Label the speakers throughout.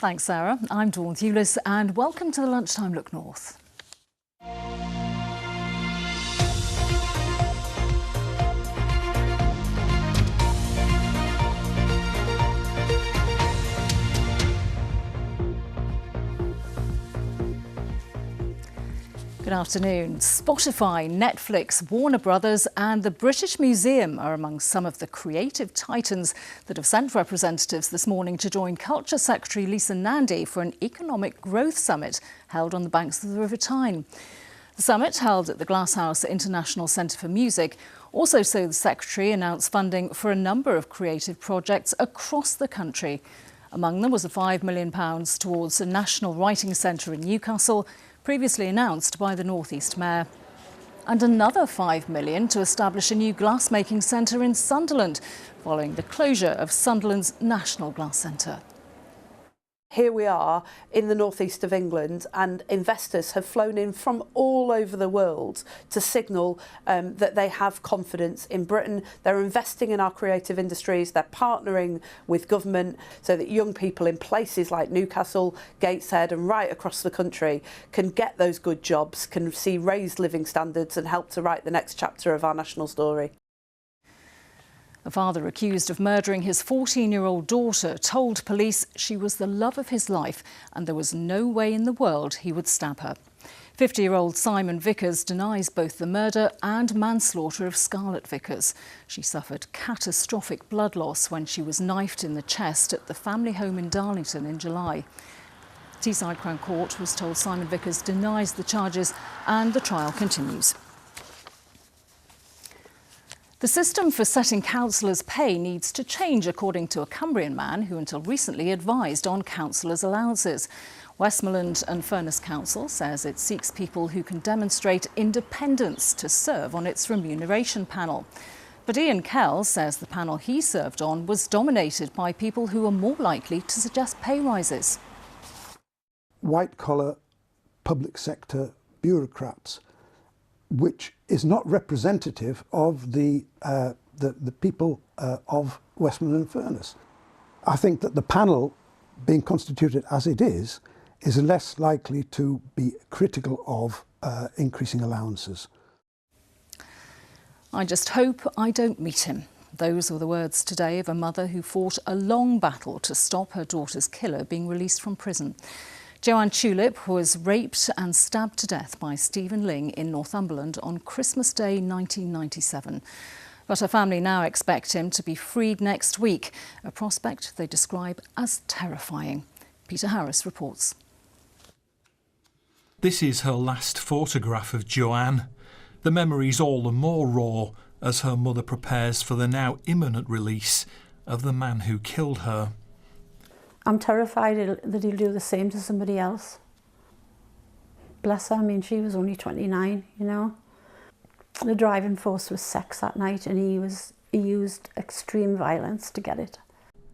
Speaker 1: Thanks, Sarah. I'm Dawn Thewlis and welcome to the Lunchtime Look North. Good afternoon. Spotify, Netflix, Warner Brothers and the British Museum are among some of the creative titans that have sent representatives this morning to join Culture Secretary Lisa Nandy for an economic growth summit held on the banks of the River Tyne. The summit, held at the Glasshouse International Centre for Music, also saw the Secretary announce funding for a number of creative projects across the country. Among them was a £5 million towards a national writing centre in Newcastle, previously announced by the North East Mayor, and another £5 million to establish a new glassmaking centre in Sunderland, following the closure of Sunderland's National Glass Centre.
Speaker 2: Here we are in the northeast of England, and investors have flown in from all over the world to signal that they have confidence in Britain. They're investing in our creative industries, they're partnering with government so that young people in places like Newcastle, Gateshead and right across the country can get those good jobs, can see raised living standards and help to write the next chapter of our national story.
Speaker 1: A father accused of murdering his 14-year-old daughter told police she was the love of his life and there was no way in the world he would stab her. 50-year-old Simon Vickers denies both the murder and manslaughter of Scarlett Vickers. She suffered catastrophic blood loss when she was knifed in the chest at the family home in Darlington in July. Teesside Crown Court was told Simon Vickers denies the charges and the trial continues. The system for setting councillors' pay needs to change, according to a Cumbrian man who until recently advised on councillors' allowances. Westmoreland and Furness Council says it seeks people who can demonstrate independence to serve on its remuneration panel. But Ian Kell says the panel he served on was dominated by people who were more likely to suggest pay rises.
Speaker 3: White-collar public sector bureaucrats, which is not representative of the people of Westmoreland and Furness. I think that the panel, being constituted as it is less likely to be critical of increasing allowances.
Speaker 1: I just hope I don't meet him. Those were the words today of a mother who fought a long battle to stop her daughter's killer being released from prison. Joanne Tulip was raped and stabbed to death by Stephen Ling in Northumberland on Christmas Day 1997. But her family now expect him to be freed next week, a prospect they describe as terrifying. Peter Harris reports.
Speaker 4: This is her last photograph of Joanne. The memory's all the more raw as her mother prepares for the now imminent release of the man who killed her.
Speaker 5: I'm terrified that he'll do the same to somebody else. Bless her, I mean, she was only 29, you know. The driving force was sex that night, and he used extreme violence to get it.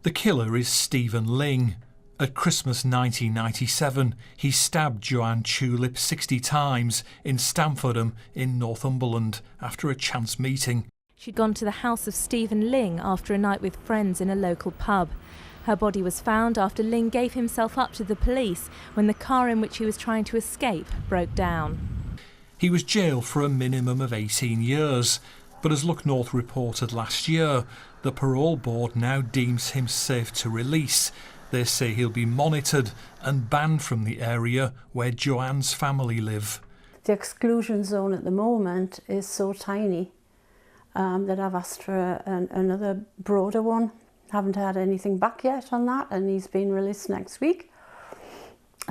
Speaker 4: The killer is Stephen Ling. At Christmas 1997, he stabbed Joanne Tulip 60 times in Stamfordham in Northumberland after a chance meeting.
Speaker 6: She'd gone to the house of Stephen Ling after a night with friends in a local pub. Her body was found after Ling gave himself up to the police when the car in which he was trying to escape broke down.
Speaker 4: He was jailed for a minimum of 18 years, but as Look North reported last year, the parole board now deems him safe to release. They say he'll be monitored and banned from the area where Joanne's family live.
Speaker 5: The exclusion zone at the moment is so tiny that I've asked for another broader one. Haven't had anything back yet on that, and he's been released next week.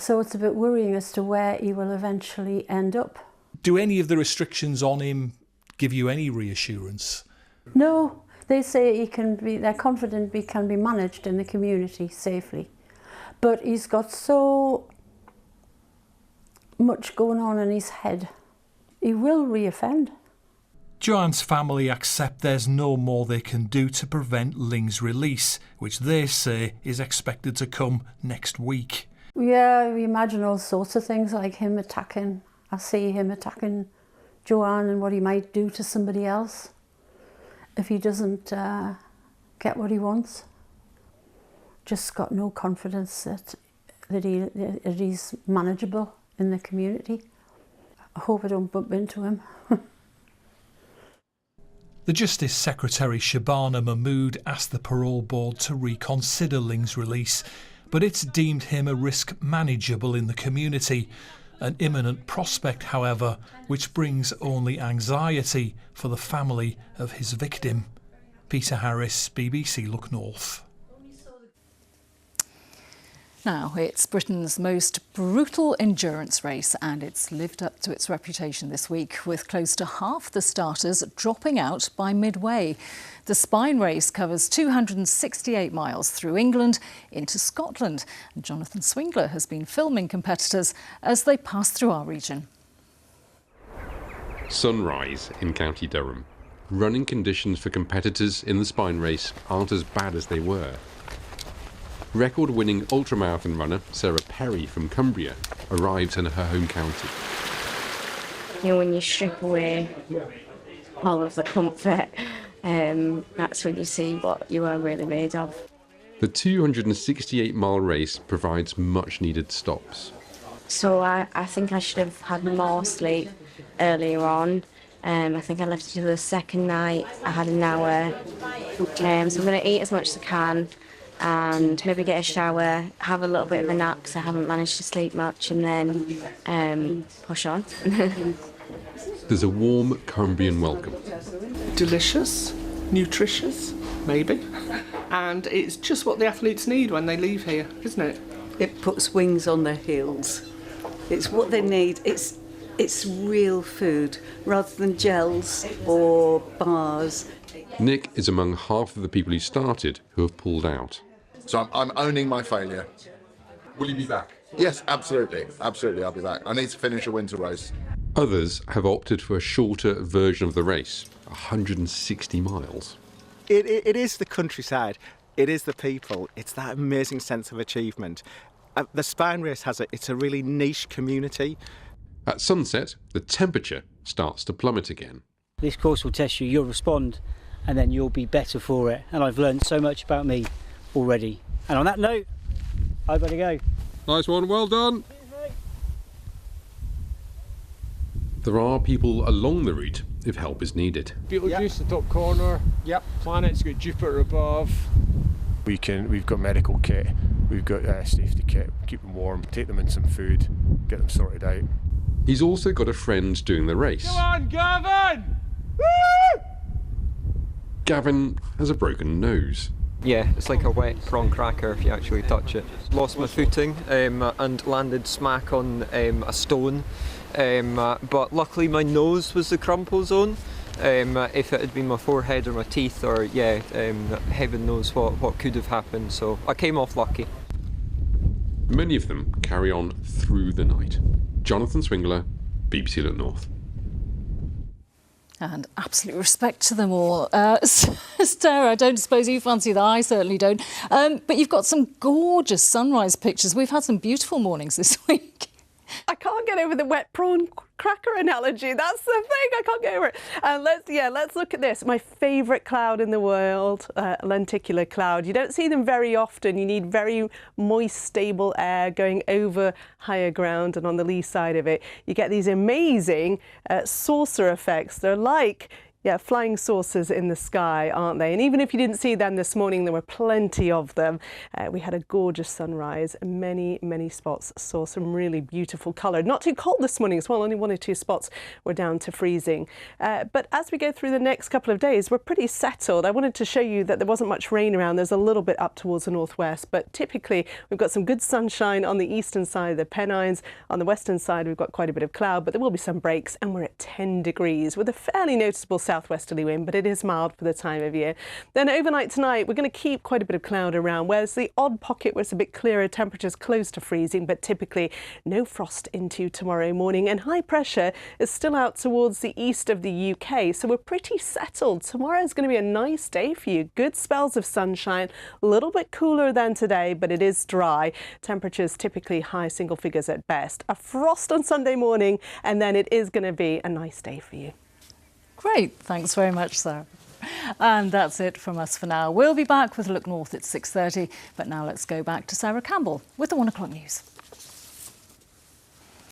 Speaker 5: So it's a bit worrying as to where he will eventually end up.
Speaker 4: Do any of the restrictions on him give you any reassurance?
Speaker 5: No, they say they're confident he can be managed in the community safely. But he's got so much going on in his head. He will reoffend.
Speaker 4: Joanne's family accept there's no more they can do to prevent Ling's release, which they say is expected to come next week.
Speaker 5: Yeah, we imagine all sorts of things, like him attacking. I see him attacking Joanne and what he might do to somebody else if he doesn't get what he wants. Just got no confidence that that he's manageable in the community. I hope I don't bump into him.
Speaker 4: The Justice Secretary Shabana Mahmood asked the parole board to reconsider Ling's release, but it's deemed him a risk manageable in the community. An imminent prospect, however, which brings only anxiety for the family of his victim. Peter Harris, BBC Look North.
Speaker 1: Now, it's Britain's most brutal endurance race and it's lived up to its reputation this week, with close to half the starters dropping out by midway. The Spine race covers 268 miles through England into Scotland. And Jonathan Swingler has been filming competitors as they pass through our region.
Speaker 7: Sunrise in County Durham. Running conditions for competitors in the Spine race aren't as bad as they were. Record-winning ultramarathon runner Sarah Perry from Cumbria arrives in her home county.
Speaker 8: You know, when you strip away all of the comfort, that's when you see what you are really made of.
Speaker 7: The 268-mile race provides much-needed stops.
Speaker 8: So I think I should have had more sleep earlier on. I think I left it to the second night. I had an hour. So I'm going to eat as much as I can and maybe get a shower, have a little bit of a nap because I haven't managed to sleep much, and then push on.
Speaker 7: There's a warm Cumbrian welcome.
Speaker 9: Delicious, nutritious, maybe. And it's just what the athletes need when they leave here, isn't it?
Speaker 10: It puts wings on their heels. It's what they need. It's real food rather than gels or bars.
Speaker 7: Nick is among half of the people who started who have pulled out.
Speaker 11: So I'm owning my failure.
Speaker 7: Will you be back?
Speaker 11: Yes, absolutely. Absolutely, I'll be back. I need to finish a winter race.
Speaker 7: Others have opted for a shorter version of the race, 160 miles.
Speaker 12: It is the countryside. It is the people. It's that amazing sense of achievement. The Spine race it's a really niche community.
Speaker 7: At sunset, the temperature starts to plummet again.
Speaker 13: This course will test you. You'll respond and then you'll be better for it. And I've learned so much about me already. And on that note, I've got to go.
Speaker 7: Nice one, well done. There are people along the route if help is needed.
Speaker 14: Beetlejuice, the top corner.
Speaker 12: Yep.
Speaker 14: Planet's got Jupiter above.
Speaker 15: We've got medical kit, we've got safety kit, keep them warm, take them in some food, get them sorted out.
Speaker 7: He's also got a friend doing the race.
Speaker 14: Come on, Gavin!
Speaker 7: Woo! Gavin has a broken nose.
Speaker 16: Yeah, it's like a wet prawn cracker if you actually touch it. Lost my footing and landed smack on a stone, but luckily my nose was the crumple zone. If it had been my forehead or my teeth, or heaven knows what could have happened, so I came off lucky.
Speaker 7: Many of them carry on through the night. Jonathan Swingler, BBC Look North.
Speaker 1: And absolute respect to them all. Sarah, I don't suppose you fancy that. I certainly don't. But you've got some gorgeous sunrise pictures. We've had some beautiful mornings this week.
Speaker 2: I can't get over the wet prawn cracker analogy. That's the thing. I can't get over it. Let's look at this. My favourite cloud in the world, lenticular cloud. You don't see them very often. You need very moist, stable air going over higher ground, and on the lee side of it, you get these amazing saucer effects. They're like flying saucers in the sky, aren't they? And even if you didn't see them this morning, there were plenty of them. We had a gorgeous sunrise. Many, many spots saw some really beautiful colour. Not too cold this morning as well. Only 1 or 2 spots were down to freezing. But as we go through the next couple of days, we're pretty settled. I wanted to show you that there wasn't much rain around. There's a little bit up towards the northwest, but typically we've got some good sunshine on the eastern side of the Pennines. On the western side, we've got quite a bit of cloud, but there will be some breaks, and we're at 10 degrees with a fairly noticeable southwesterly wind, but it is mild for the time of year. Then overnight tonight, we're going to keep quite a bit of cloud around, whereas the odd pocket where it's a bit clearer, temperatures close to freezing, but typically no frost into tomorrow morning. And high pressure is still out towards the east of the UK, so we're pretty settled. Tomorrow is going to be a nice day for you. Good spells of sunshine, a little bit cooler than today, but it is dry. Temperatures typically high single figures at best. A frost on Sunday morning, and then it is going to be a nice day for you.
Speaker 1: Great. Thanks very much, Sarah. And that's it from us for now. We'll be back with a look north at 6:30. But now let's go back to Sarah Campbell with the 1 o'clock news.